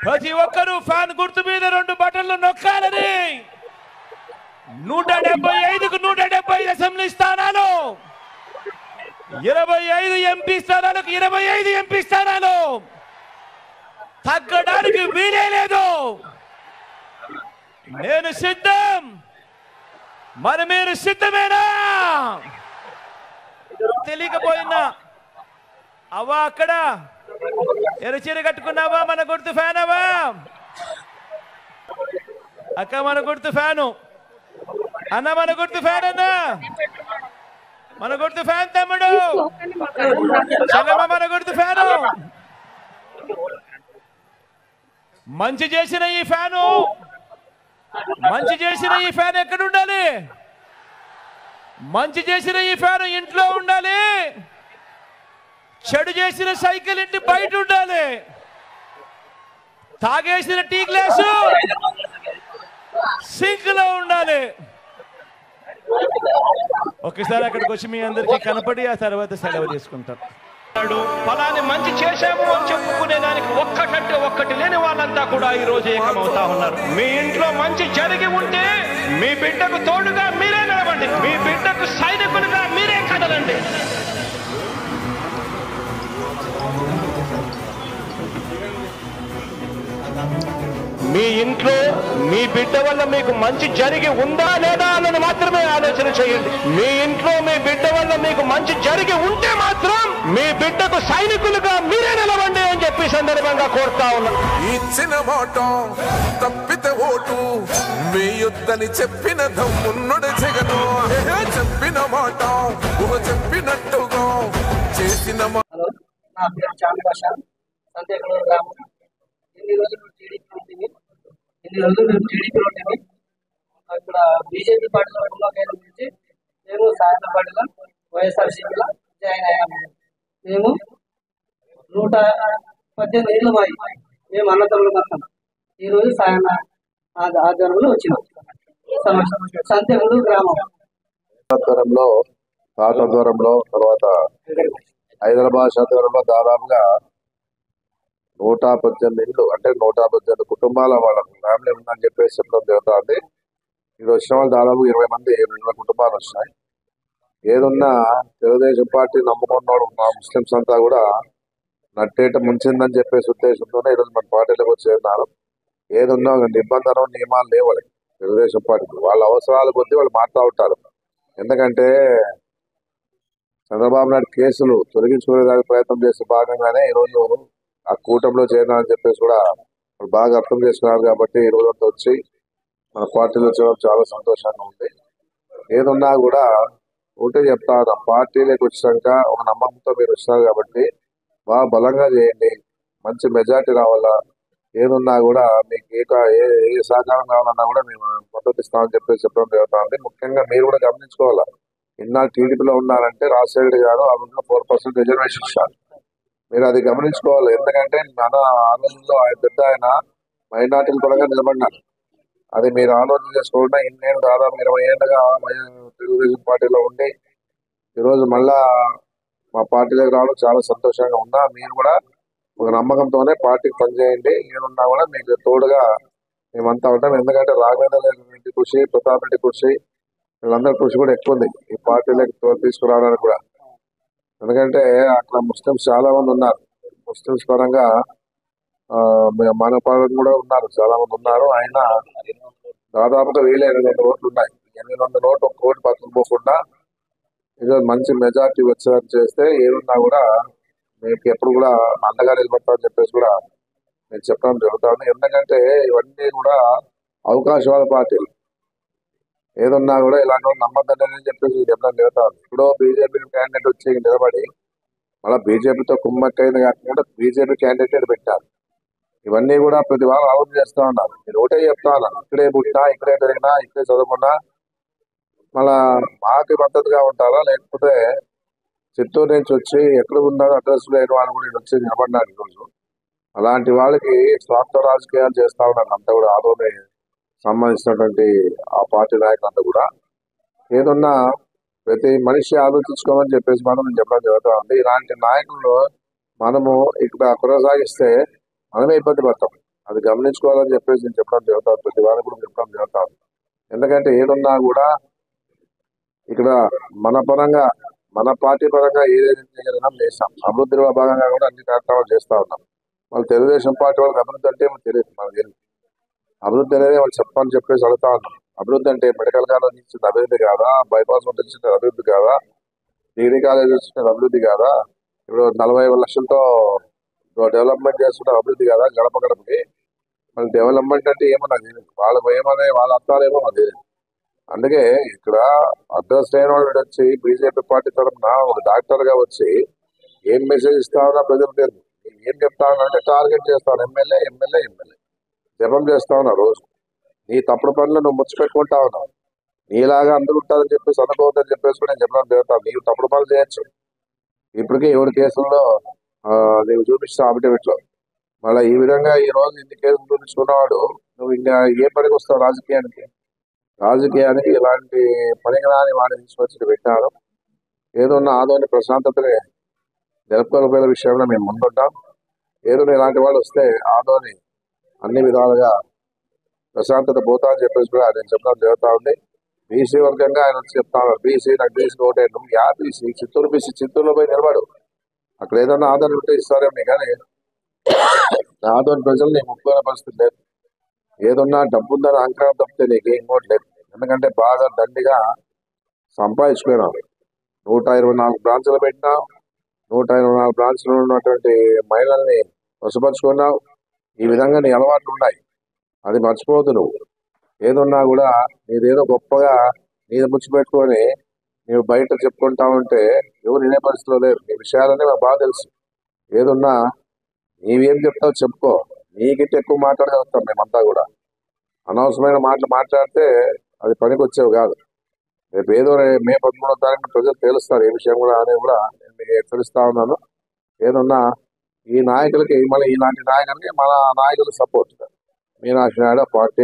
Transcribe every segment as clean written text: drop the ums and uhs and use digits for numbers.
ప్రతి ఒక్కరూ ఫ్యాన్ గుర్తు మీద 2 బటన్లు నొక్కాలని 175కు 175 అసెంబ్లీ స్థానాలు, 25 ఎంపీ స్థానాలకు 25 ఎంపీ స్థానాలు, తగ్గడానికి వీలే లేదు. నేను సిద్ధం, మరి మీరు సిద్ధమేనా? తెలియకపోయినా అవ్వా అక్కడ ఎరచీర కట్టుకున్నావా? మన గుర్తు ఫ్యాన్ అవ్వా అక్క, మన గుర్తు ఫ్యాను అన్న, మన గుర్తు ఫ్యాన్ అన్న, మన గుర్తు ఫ్యాన్ తమ్ముడు చెల్లమ్మ, మన గుర్తు ఫ్యాను. మంచి చేసిన ఈ ఫ్యాను, మంచి చేసిన ఈ ఫ్యాన్ ఎక్కడ ఉండాలి? మంచి చేసిన ఈ ఫ్యాన్ ఇంట్లో ఉండాలి. చెడు చేసిన సైకిల్ ఇంటి బయట ఉండాలి. తాగేసిన టీ గ్లాసు సింక్ లో ఉండాలి. ఒకసారి అక్కడికి వచ్చి మీ అందరికీ కనపడి ఆ తర్వాత సెలవు తీసుకుంటాం. ఫలాన్ని మంచి చేశాము అని చెప్పుకునే దానికి ఒక్కటంటే ఒక్కటి లేని వాళ్ళంతా కూడా ఈ రోజు ఏకమవుతా ఉన్నారు. మీ ఇంట్లో మంచి జరిగి ఉంటే మీ బిడ్డకు తోడుగా మీరే నిలవండి, మీ బిడ్డకు సైనికులుగా మీరే కదలండి. మీ ఇంట్లో మీ బిడ్డ వల్ల మీకు మంచి జరిగి ఉందా లేదా అన్నది మాత్రమే ఆలోచన చేయండి. మీ ఇంట్లో మీ బిడ్డ వల్ల మీకు మంచి జరిగి ఉంటే మాత్రం మీ బిడ్డకు సైనికులుగా మీరే నిలవండి అని చెప్పి సందర్భంగా కోరుతా ఉన్నా. ఇచ్చిన మాట తప్పితే ఓటు వేయొద్దని చెప్పిన దమ్మున్నడు జగను, చెప్పిన మాట చెప్పినట్టుగా చేసిన. హలో, నా పేరు చాంద్రభాష, సంతేకూడూరు గ్రామం. ఇన్ని రోజులు టీడీపీలో ఉంటుంది. ఇక్కడ బీజేపీ పార్టీలో నుంచి మేము సాయంత్రం పార్టీలో వైఎస్ఆర్సీపీలో జాయిన్ అయ్యాము. మేము 118 ఏళ్ళు మేము అన్నతమ్ములు మొత్తం ఈరోజు సాయం ఆధ్వర్యంలో వచ్చినాం. సంతేకూడూరు గ్రామం పాత దూరంలో తర్వాత హైదరాబాద్ ఆధ్వర్యంలో దాదాపుగా 118 ఇళ్ళు, అంటే 118 కుటుంబాల వాళ్ళ ఫ్యామిలీ ఉందని చెప్పేసి చెప్పడం జరుగుతుంది. ఇది వచ్చిన వాళ్ళు దాదాపు 20 మంది 20 కుటుంబాలు వచ్చినాయి. ఏదున్నా తెలుగుదేశం పార్టీ నమ్ముకున్నాడు మా ముస్లిమ్స్ అంతా కూడా నట్టేట ముంచిందని చెప్పేసి ఉద్దేశంతోనే ఈరోజు మన పార్టీలోకి వచ్చి చేరినారు. ఏదున్నా నిబంధనలు నియమాలు లేవు వాళ్ళకి, తెలుగుదేశం పార్టీకి వాళ్ళ అవసరాల కొద్దీ వాళ్ళు మారుతూ ఉంటారు. ఎందుకంటే చంద్రబాబు నాయుడు కేసులు తొలగించుకునేదానికి ప్రయత్నం చేసే భాగంగానే ఈరోజు ఆ కూటమిలో చేరినారని చెప్పేసి కూడా వాళ్ళు బాగా అర్థం చేసుకున్నారు. కాబట్టి ఈ రోజంతా వచ్చి మన పార్టీలో చేయడం చాలా సంతోషంగా ఉంది. ఏదున్నా కూడా ఒకటే చెప్తా ఉన్నాం, పార్టీలోకి వచ్చినాక ఒక నమ్మకంతో మీరు వచ్చినారు కాబట్టి బాగా బలంగా చేయండి, మంచి మెజార్టీ రావాలా. ఏదున్నా కూడా మీకు ఏ సహకారం కావాలన్నా కూడా మేము మద్దతు ఇస్తామని చెప్పేసి చెప్పడం జరుగుతుంది. ముఖ్యంగా మీరు కూడా గమనించుకోవాలా, ఇన్నాళ్ళు టీడీపీలో ఉన్నారంటే రాజశేఖర్ గారు ఆ 4% రిజర్వేషన్ ఇచ్చారు. మీరు అది గమనించుకోవాలి. ఎందుకంటే మన ఆలోచనలో ఆయన పెద్ద ఆయన మైనార్టీలు పరంగా నిలబడినారు. అది మీరు ఆలోచన చేసుకోకుండా ఇన్నేళ్ళు దాదాపు 20 ఏళ్ళుగా తెలుగుదేశం పార్టీలో ఉండి ఈరోజు మళ్ళా మా పార్టీలోకి రావడం చాలా సంతోషంగా ఉన్నా. మీరు కూడా ఒక నమ్మకంతోనే పార్టీకి పనిచేయండి. ఏమున్నా కూడా మీకు తోడుగా మేమంతా ఉంటాం. ఎందుకంటే రాఘవేంద్ర రెడ్డి కృషి, ప్రతాప్ రెడ్డి కృషి, వీళ్ళందరి కృషి కూడా ఎక్కువ ఉంది ఈ పార్టీలోకి తీసుకురావడానికి కూడా. ఎందుకంటే అక్కడ ముస్లిమ్స్ చాలా మంది ఉన్నారు. ముస్లిమ్స్ పరంగా మన పరంగా కూడా ఉన్నారు, చాలా మంది ఉన్నారు. ఆయన దాదాపుగా 1,800 ఓట్లు ఉన్నాయి. 800 ఓట్లు ఒక కోటి పక్కన పోకుండా ఈరోజు మంచి మెజార్టీ వచ్చేదని చేస్తే ఏదున్నా కూడా మీకు ఎప్పుడు కూడా అండగా నిలబడతామని చెప్పేసి కూడా నేను చెప్పడం జరుగుతుంది. ఎందుకంటే ఇవన్నీ కూడా అవకాశవాద పార్టీలు. ఏదున్నా కూడా ఇలాంటి నమ్మద్దని చెప్పేసి చెప్పడం జరుగుతుంది. ఇప్పుడు బీజేపీ క్యాండిడేట్ వచ్చి నిలబడి మళ్ళీ బీజేపీతో కుమ్మక్కైంది కాకుండా బీజేపీ క్యాండిడేట్ పెట్టారు. ఇవన్నీ కూడా ప్రతి వారం ఆలోచన చేస్తా ఉన్నారు. నేను ఒకటే చెప్తా ఉన్నాను, ఇక్కడే పుట్టినా, ఇక్కడే పెరిగినా, ఇక్కడే చదువుకున్నా మళ్ళా మాకు మద్దతుగా ఉంటారా, లేకపోతే చిత్తూరు నుంచి వచ్చి ఎక్కడ ఉన్నారో అడ్రస్ లేని వాళ్ళు కూడా వచ్చి నిలబడినారు ఈరోజు. అలాంటి వాళ్ళకి స్వార్థ రాజకీయాలు చేస్తా ఉన్నారు అంతా కూడా, ఆరోగ్య సంబంధించినటువంటి ఆ పార్టీ నాయకులంతా కూడా. ఏదన్నా ప్రతి మనిషి ఆలోచించుకోమని చెప్పేసి మనం చెప్పడం జరుగుతూ ఉంది. ఇలాంటి నాయకులు మనము ఇక్కడ కొనసాగిస్తే మనమే ఇబ్బంది పడతాం. అది గమనించుకోవాలని చెప్పేసి నేను చెప్పడం జరుగుతాను, ప్రతి వారికి కూడా చెప్పడం జరుగుతాను. ఎందుకంటే ఏదున్నా కూడా ఇక్కడ మన పరంగా మన పార్టీ పరంగా ఏదైతే చేయడం చేస్తాం, అభివృద్ధిలో భాగంగా కూడా అన్ని కార్యక్రమాలు చేస్తా ఉన్నాం. వాళ్ళు తెలుగుదేశం పార్టీ వాళ్ళకి అభివృద్ధి అంటే మనకు తెలియదు, మనకు తెలియదు. అభివృద్ధి అనేది వాళ్ళు చెప్పని చెప్పేసి అడుగుతా ఉన్నాం. అభివృద్ధి అంటే మెడికల్ కాలేజ్ ఇచ్చిన అభివృద్ధి కాదా, బైపాస్ రోడ్ ఇచ్చిన అభివృద్ధి కాదా, డిగ్రీ కాలేజ్ ఇచ్చిన అభివృద్ధి కాదా, ఇప్పుడు 40 లక్షలతో డెవలప్మెంట్ చేస్తున్న అభివృద్ధి కాదా, గడప గడపకి. మన డెవలప్మెంట్ అంటే ఏమో నాకు తెలియదు, వాళ్ళకి ఏమనే వాళ్ళ అర్థాలేమో నాకు తెలియదు. అందుకే ఇక్కడ అడ్రస్ అయిన వాళ్ళు వచ్చి బీజేపీ పార్టీ తరఫున ఒక డాక్టర్ గా వచ్చి ఏం మెసేజ్ ఇస్తామన్నా ప్రజలు తెలియదు. ఏం చెప్తా అంటే టార్గెట్ చేస్తాను, ఎమ్మెల్యే ఎమ్మెల్యే ఎమ్మెల్యే జపం చేస్తా ఉన్నా రోజు. నీ తప్పుడు పనులు నువ్వు ముచ్చిపెట్టుకుంటా ఉన్నావు. నీలాగా అందరూ ఉంటారని చెప్పేసి అనుకోవద్దని చెప్పేసి కూడా నేను చెప్పడం జరుగుతాను. నీవు తప్పుడు పనులు చేయొచ్చు, ఇప్పటికే 7 కేసుల్లో నీవు చూపిస్తావు అఫిడవిట్ లో. మళ్ళీ ఈ విధంగా ఈ రోజు ఇన్ని కేసులు చూపించుకున్నవాడు నువ్వు ఇంకా ఏ పనికి వస్తావు రాజకీయానికి? రాజకీయానికి ఇలాంటి పనికిరాని వాడిని తీసుకొచ్చి పెట్టారు. ఏదన్నా ఆదోని ప్రశాంతతని నెలకొల్పే విషయంలో మేము ముందుంటాం. ఏదైనా ఇలాంటి వాళ్ళు వస్తే ఆదోని అన్ని విధాలుగా ప్రశాంతత పోతా అని చెప్పేసి కూడా నేను చెప్పడం జరుగుతా ఉంది. బీసీ వర్గంగా ఆయన వచ్చి చెప్తా ఉన్నారు, బీసీ నాకు బీసీ ఒకటే. నువ్వు బీసీ చిత్తూరు బీసీ, చిత్తూరులో పోయి నిలబడు. అక్కడ ఏదన్నా ఆదోని ఉంటే ఇస్తారేమో, కానీ ఆదోని ప్రజలు నీకు ముఖ్యమైన పరిస్థితి లేదు. ఏదన్నా డబ్బుందని అహంకారం తప్పితే నీకు ఇంకోటి లేదు. ఎందుకంటే బాగా దండిగా సంపాదించుకున్నావు. 124 బ్రాంచ్లు పెట్టినావు, 124 బ్రాంచ్లు ఉన్నటువంటి మహిళల్ని వశపరుచుకున్నావు. ఈ విధంగా నీ అలవాట్లు ఉన్నాయి, అది మర్చిపోవద్దు. నువ్వు ఏదున్నా కూడా నీదేదో గొప్పగా నీది ముచ్చిపెట్టుకొని నీవు బయట చెప్పుకుంటా ఉంటే ఎవరు వినే పరిస్థితిలో లేరు. నీ విషయాలన్నీ మాకు బాగా తెలుసు. ఏదున్నా నీవేం చెప్తావు చెప్పుకో, నీకింటే ఎక్కువ మాట్లాడగలుగుతాం మేమంతా కూడా. అనవసరమైన మాటలు మాట్లాడితే అది పనికి వచ్చేవి కాదు. రేపు ఏదో మే 13వ తారీఖున ప్రజలు తేలుస్తారు ఏ విషయం కూడా అని కూడా నేను హెచ్చరిస్తా ఉన్నాను. ఏదన్నా ఈ నాయకులకి, మళ్ళీ ఇలాంటి నాయకులకి మన నాయకులు సపోర్ట్ మీనాక్షి నాయుడు పార్టీ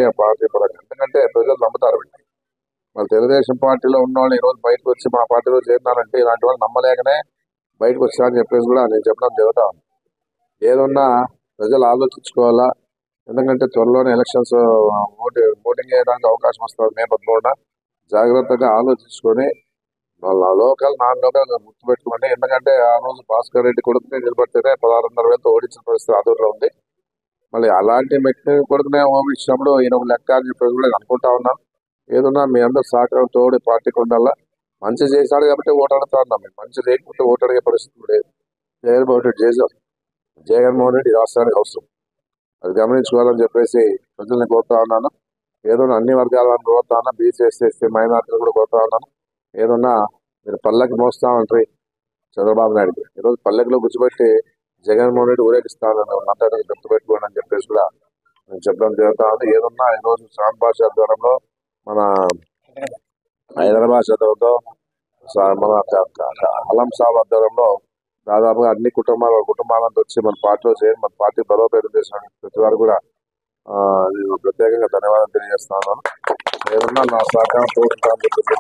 పరంగా. ఎందుకంటే ప్రజలు నమ్ముతారు. మరి తెలుగుదేశం పార్టీలో ఉన్న వాళ్ళు ఈ రోజు బయటకు వచ్చి మా పార్టీలో చేరినారంటే ఇలాంటి వాళ్ళు నమ్మలేకనే బయటకు వచ్చారని చెప్పేసి కూడా నేను చెప్పడం జరుగుతా ఉంది. ఏదన్నా ప్రజలు ఆలోచించుకోవాలా. ఎందుకంటే త్వరలోనే ఎలక్షన్స్ ఓటింగ్ చేయడానికి అవకాశం వస్తుంది మే 13న. జాగ్రత్తగా ఆలోచించుకొని వాళ్ళ లోకల్ నాన్ లోకల్ గుర్తుపెట్టుకోండి. ఎందుకంటే ఆ రోజు భాస్కర్ రెడ్డి కొడుకునే నిలబడితేనే 16,500 ఓడించిన పరిస్థితి ఆదూరులో ఉంది. మళ్ళీ అలాంటి వ్యక్తి కొడుకునే ఓడించినప్పుడు ఈయన లెక్క అని చెప్పేసి కూడా నేను అనుకుంటా ఉన్నాను. ఏదన్నా మీ అందరు సహకారం తోడి పార్టీకి ఉండాలా. మంచి చేశాడు కాబట్టి ఓటు అడుగుతా ఉన్నాం. మేము మంచి లేకపోతే ఓటు అడిగే పరిస్థితి లేదు. జగన్మోహన్ రెడ్డి రాష్ట్రానికి అవసరం, అది గమనించుకోవాలని చెప్పేసి ప్రజల్ని కోరుతా ఉన్నాను. ఏదన్నా అన్ని వర్గాల వారిని కోరుతా ఉన్నా, బీసీ ఎస్సీ మైనార్టీలు కూడా కోరుతా ఉన్నాను. ఏదన్నా మీరు పల్లెకి మోస్తామంటారు చంద్రబాబు నాయుడుకి, ఈరోజు పల్లెకిలో గుర్తుపెట్టి జగన్మోహన్ రెడ్డి ఊరేగిస్తానని మాట్లాడి గుర్తుపెట్టుకోండి అని చెప్పేసి కూడా నేను చెప్పడం జరుగుతా ఉంది. ఏదన్నా ఈరోజు శ్రావణ భాష ఆధ్వర్యంలో మన హైదరాబాద్ ఆధ్వర్యంలో మన అలం సాబ్ ఆధ్వర్యంలో దాదాపుగా అన్ని కుటుంబాలంతా వచ్చి మన పార్టీలో చేరి మన పార్టీ బలోపేతం చేసిన ప్రతి వారు కూడా నేను ప్రత్యేకంగా ధన్యవాదాలు తెలియజేస్తున్నాను. ఏదన్నా నా సహకారం తోడుంటానని చెప్పేసి